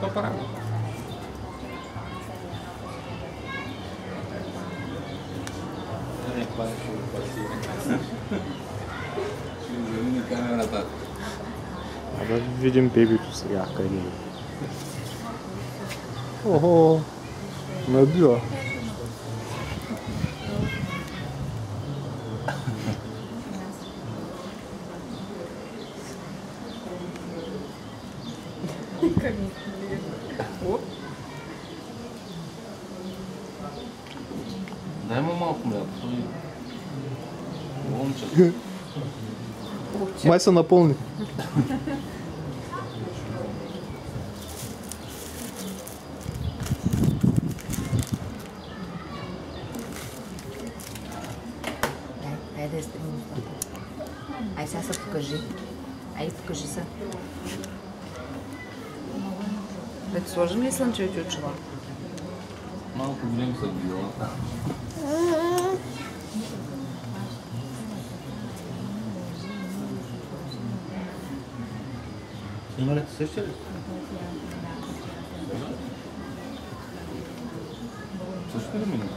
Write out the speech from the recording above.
То прави. Не хваща опасение. Ще замине камерата. А да видим бебито сега къде е. Охо! Набива. Дай му малко мляко. Момче. Май се напълни. Ай да изтрим устата. Ай сега се покажи. Ай покажи се. Да ти сложим ли слънчевите очила? Малко голем са била. Снималите същия ли? Също ли минава?